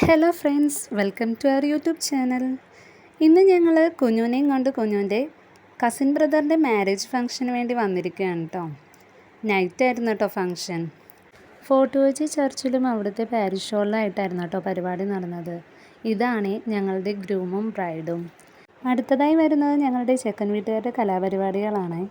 Hello friends, welcome to our YouTube channel. ഇന്ന് ഞങ്ങൾ കുഞ്ഞുനെയും കൊണ്ട് കുഞ്ഞുൻ്റെ കസിൻ ബ്രദറിൻ്റെ മാരേജ് ഫംഗ്ഷന് വേണ്ടി വന്നിരിക്കുകയാണ് കേട്ടോ. നൈറ്റായിരുന്നു കേട്ടോ ഫംഗ്ഷൻ. ഫോർട്ട് കൊച്ചി ചർച്ചിലും അവിടുത്തെ പാരിഷ് ഹാളിലായിട്ടായിരുന്നു കേട്ടോ പരിപാടി നടന്നത്. ഇതാണ് ഞങ്ങളുടെ ഗ്രൂമും ബ്രൈഡും. അടുത്തതായി വരുന്നത് ഞങ്ങളുടെ ചെക്കൻ വീട്ടുകാരുടെ കലാപരിപാടികളാണ്.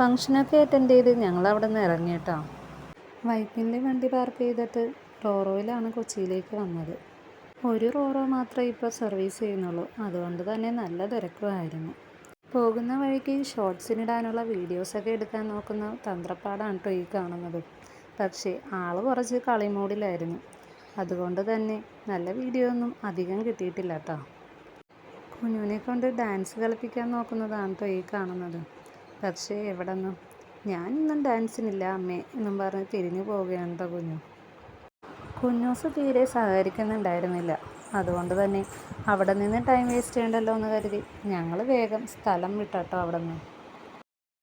ഫംഗ്ഷനൊക്കെ അറ്റൻഡ് ചെയ്ത് ഞങ്ങൾ അവിടെ നിന്ന് ഇറങ്ങി കേട്ടോ. വൈപ്പിൻ്റെ വണ്ടി പാർക്ക് ചെയ്തിട്ട് റോറോയിലാണ് കൊച്ചിയിലേക്ക് വന്നത്. ഒരു റോറോ മാത്രമേ ഇപ്പോൾ സർവീസ് ചെയ്യുന്നുള്ളൂ. അതുകൊണ്ട് തന്നെ നല്ല തിരക്കുമായിരുന്നു. പോകുന്ന വഴിക്ക് ഷോർട്സിനിടാനുള്ള വീഡിയോസൊക്കെ എടുക്കാൻ നോക്കുന്ന തന്ത്രപ്പാടാണ് കേട്ടോ ഈ കാണുന്നത്. പക്ഷേ ആൾ കുറച്ച് കളിമൂടിലായിരുന്നു. അതുകൊണ്ട് തന്നെ നല്ല വീഡിയോ ഒന്നും അധികം കിട്ടിയിട്ടില്ല കേട്ടോ. കുഞ്ഞുനെ കൊണ്ട് ഡാൻസ് കളിപ്പിക്കാൻ നോക്കുന്നതാണ് കേട്ടോ ഈ കാണുന്നത്. പക്ഷേ എവിടെ നിന്നും ഞാനിന്നും ഡാൻസിനില്ല അമ്മേ എന്നും പറഞ്ഞ് തിരിഞ്ഞു പോവുകയാണ് കേട്ടോ കുഞ്ഞൂസ് തീരെ സഹകരിക്കുന്നുണ്ടായിരുന്നില്ല. അതുകൊണ്ട് തന്നെ അവിടെ നിന്ന് ടൈം വേസ്റ്റ് ചെയ്യണ്ടല്ലോ എന്ന് കരുതി ഞങ്ങൾ വേഗം സ്ഥലം വിട്ടോ അവിടെ നിന്ന്.